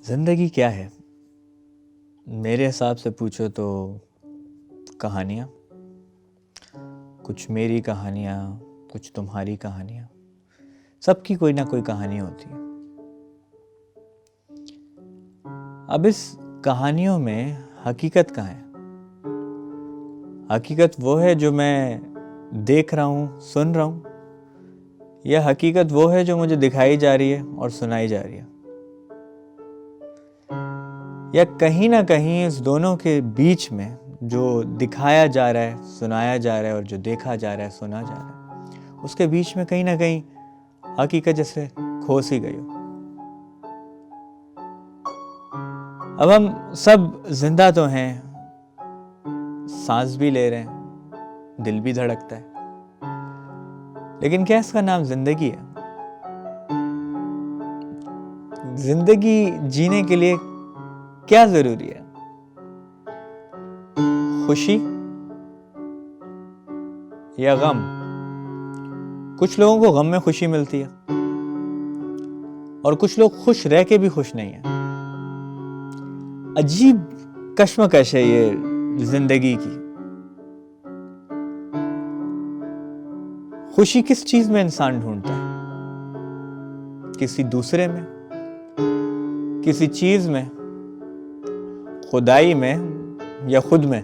ज़िंदगी क्या है? मेरे हिसाब से पूछो तो कहानियाँ। कुछ मेरी कहानियाँ, कुछ तुम्हारी कहानियाँ। सबकी कोई ना कोई कहानी होती है। अब इस कहानियों में हकीकत कहाँ है? हकीकत वो है जो मैं देख रहा हूँ, सुन रहा हूँ, या हकीकत वो है जो मुझे दिखाई जा रही है और सुनाई जा रही है, या कहीं ना कहीं इस दोनों के बीच में जो दिखाया जा रहा है, सुनाया जा रहा है, और जो देखा जा रहा है, सुना जा रहा है, उसके बीच में कहीं ना कहीं हकीकत जैसे खो सी गई हो। अब हम सब जिंदा तो हैं, सांस भी ले रहे हैं, दिल भी धड़कता है, लेकिन क्या इसका नाम जिंदगी है? जिंदगी जीने के लिए क्या जरूरी है? खुशी या गम? कुछ लोगों को गम में खुशी मिलती है और कुछ लोग खुश रह के भी खुश नहीं है। अजीब कश्मकश है ये जिंदगी की। खुशी किस चीज में इंसान ढूंढता है? किसी दूसरे में, किसी चीज में, खुदाई में, या खुद में?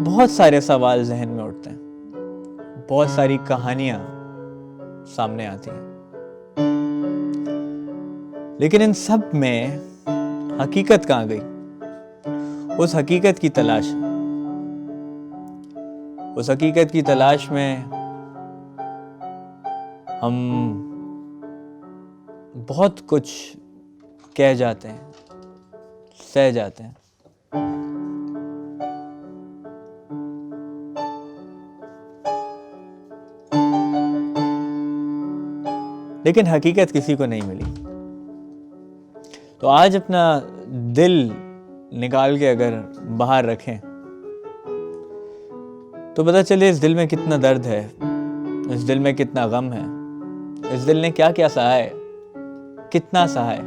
बहुत सारे सवाल जहन में उठते हैं, बहुत सारी कहानियां सामने आती हैं, लेकिन इन सब में हकीकत कहां गई? उस हकीकत की तलाश, उस हकीकत की तलाश में हम बहुत कुछ कह जाते हैं, सह जाते हैं। लेकिन हकीकत किसी को नहीं मिली। तो आज अपना दिल निकाल के अगर बाहर रखें तो पता चले इस दिल में कितना दर्द है, इस दिल में कितना गम है, इस दिल ने क्या क्या सहा है, कितना सहा है,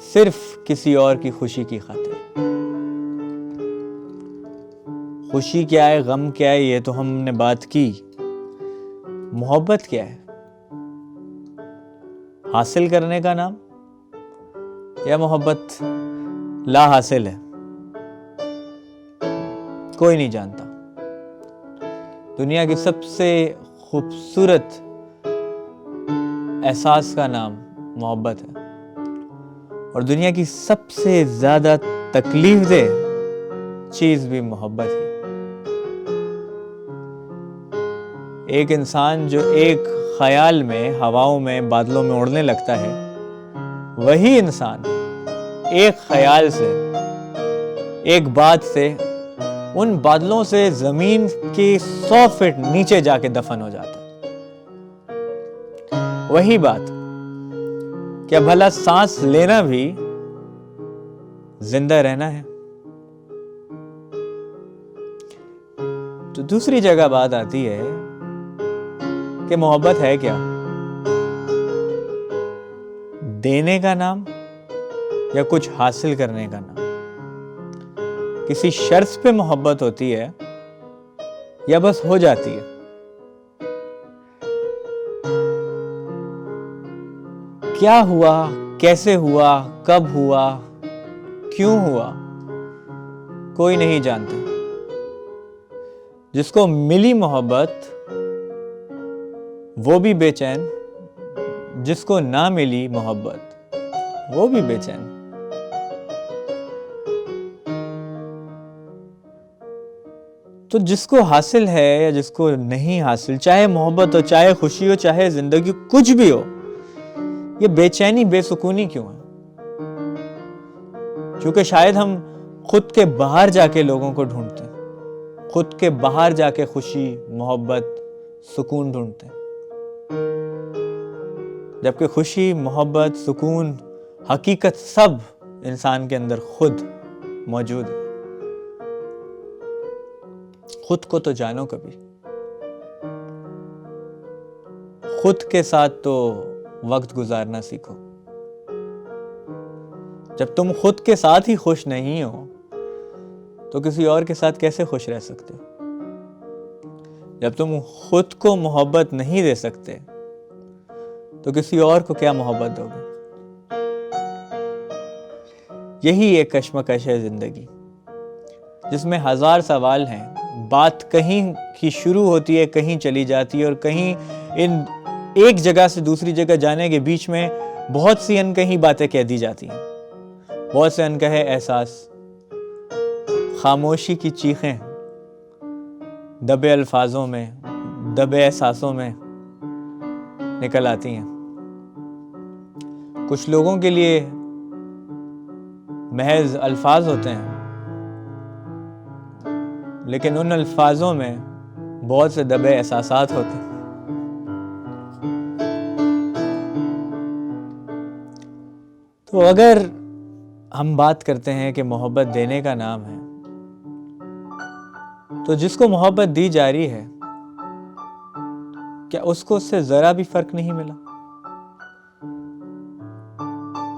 सिर्फ किसी और की खुशी की खातिर। खुशी क्या है, गम क्या है, ये तो हमने बात की। मोहब्बत क्या है? हासिल करने का नाम, या मोहब्बत ला हासिल है? कोई नहीं जानता। दुनिया की सबसे खूबसूरत एहसास का नाम मोहब्बत है, और दुनिया की सबसे ज्यादा तकलीफ दे चीज भी मोहब्बत है। एक इंसान जो एक ख्याल में, हवाओं में, बादलों में उड़ने लगता है, वही इंसान एक ख्याल से, एक बात से, उन बादलों से जमीन के 100 फीट नीचे जाके दफन हो जाता है। वही बात, क्या भला सांस लेना भी जिंदा रहना है? तो दूसरी जगह बात आती है कि मोहब्बत है क्या? देने का नाम, या कुछ हासिल करने का नाम? किसी शर्त पे मोहब्बत होती है, या बस हो जाती है? क्या हुआ, कैसे हुआ, कब हुआ, क्यों हुआ, कोई नहीं जानता। जिसको मिली मोहब्बत वो भी बेचैन, जिसको ना मिली मोहब्बत वो भी बेचैन। तो जिसको हासिल है या जिसको नहीं हासिल, चाहे मोहब्बत हो, चाहे खुशी हो, चाहे जिंदगी, कुछ भी हो, ये बेचैनी, बेसुकूनी क्यों है? क्योंकि शायद हम खुद के बाहर जाके लोगों को ढूंढते हैं, खुद के बाहर जाके खुशी, मोहब्बत, सुकून ढूंढते हैं, जबकि खुशी, मोहब्बत, सुकून, हकीकत सब इंसान के अंदर खुद मौजूद है। खुद को तो जानो कभी, खुद के साथ तो वक्त गुजारना सीखो। जब तुम खुद के साथ ही खुश नहीं हो तो किसी और के साथ कैसे खुश रह सकते हो? जब तुम खुद को मोहब्बत नहीं दे सकते तो किसी और को क्या मोहब्बत दोगे? यही एक कश्मकश है जिंदगी, जिसमें हजार सवाल हैं। बात कहीं की शुरू होती है, कहीं चली जाती है, और कहीं इन एक जगह से दूसरी जगह जाने के बीच में बहुत सी अनकही बातें कह दी जाती हैं, बहुत से अनकहे एहसास, खामोशी की चीखें दबे अल्फाजों में, दबे एहसासों में निकल आती हैं। कुछ लोगों के लिए महज अल्फाज होते हैं, लेकिन उन अल्फाजों में बहुत से दबे एहसासात होते हैं। तो अगर हम बात करते हैं कि मोहब्बत देने का नाम है, तो जिसको मोहब्बत दी जा रही है, क्या उसको उससे जरा भी फर्क नहीं मिला?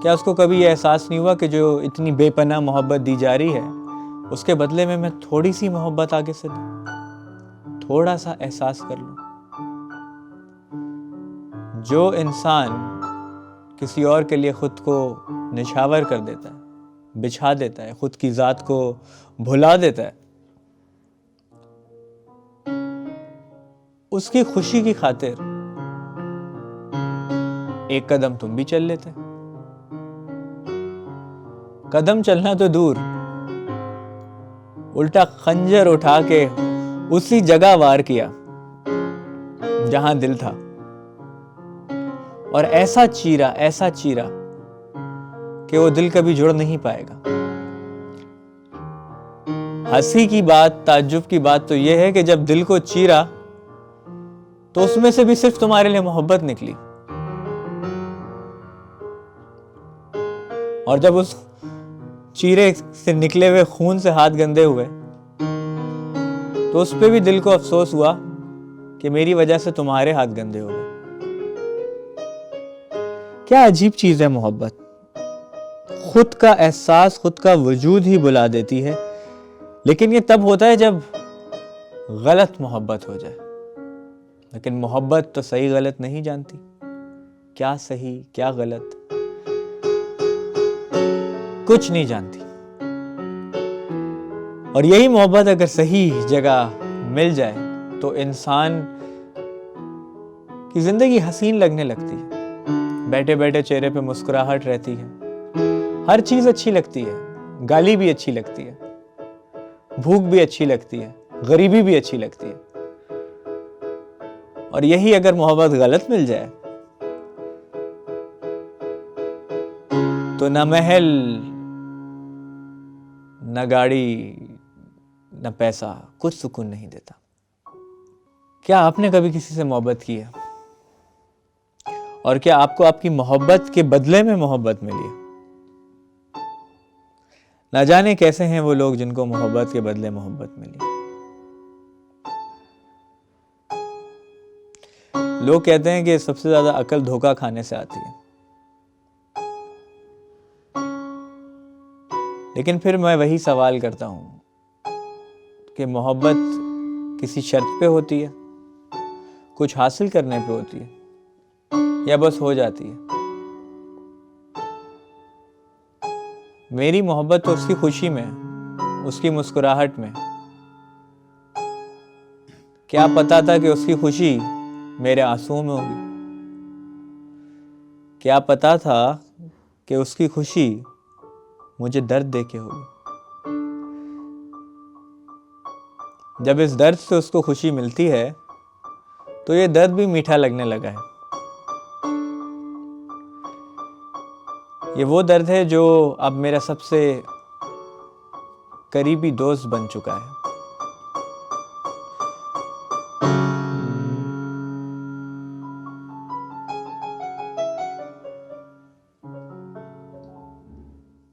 क्या उसको कभी यह एहसास नहीं हुआ कि जो इतनी बेपनाह मोहब्बत दी जा रही है, उसके बदले में मैं थोड़ी सी मोहब्बत आगे से दूं, थोड़ा सा एहसास कर लूं? जो इंसान किसी और के लिए खुद को निछावर कर देता है, बिछा देता है, खुद की जात को भुला देता है, उसकी खुशी की खातिर एक कदम तुम भी चल लेते। कदम चलना तो दूर, उल्टा खंजर उठा के उसी जगह वार किया जहां दिल था, और ऐसा चीरा कि वो दिल कभी जुड़ नहीं पाएगा। हंसी की बात, ताज्जुब की बात तो यह है कि जब दिल को चीरा तो उसमें से भी सिर्फ तुम्हारे लिए मोहब्बत निकली, और जब उस चीरे से निकले हुए खून से हाथ गंदे हुए तो उस पे भी दिल को अफसोस हुआ कि मेरी वजह से तुम्हारे हाथ गंदे हो गए। क्या अजीब चीज है मोहब्बत। खुद का एहसास, खुद का वजूद ही बुला देती है, लेकिन ये तब होता है जब गलत मोहब्बत हो जाए। लेकिन मोहब्बत तो सही गलत नहीं जानती, क्या सही क्या गलत कुछ नहीं जानती। और यही मोहब्बत अगर सही जगह मिल जाए तो इंसान की जिंदगी हसीन लगने लगती है। बैठे बैठे चेहरे पे मुस्कुराहट रहती है, हर चीज अच्छी लगती है, गाली भी अच्छी लगती है, भूख भी अच्छी लगती है, गरीबी भी अच्छी लगती है। और यही अगर मोहब्बत गलत मिल जाए तो न महल, न गाड़ी, न पैसा कुछ सुकून नहीं देता। क्या आपने कभी किसी से मोहब्बत की है? और क्या आपको आपकी मोहब्बत के बदले में मोहब्बत मिली है? ना जाने कैसे हैं वो लोग जिनको मोहब्बत के बदले मोहब्बत मिली। लोग कहते हैं कि सबसे ज्यादा अकल धोखा खाने से आती है, लेकिन फिर मैं वही सवाल करता हूं कि मोहब्बत किसी शर्त पे होती है, कुछ हासिल करने पे होती है, या बस हो जाती है? मेरी मोहब्बत तो उसकी खुशी में, उसकी मुस्कुराहट में। क्या पता था कि उसकी खुशी मेरे आंसुओं में होगी? क्या पता था कि उसकी खुशी मुझे दर्द देके होगी? जब इस दर्द से उसको खुशी मिलती है तो ये दर्द भी मीठा लगने लगा है। ये वो दर्द है जो अब मेरा सबसे करीबी दोस्त बन चुका है।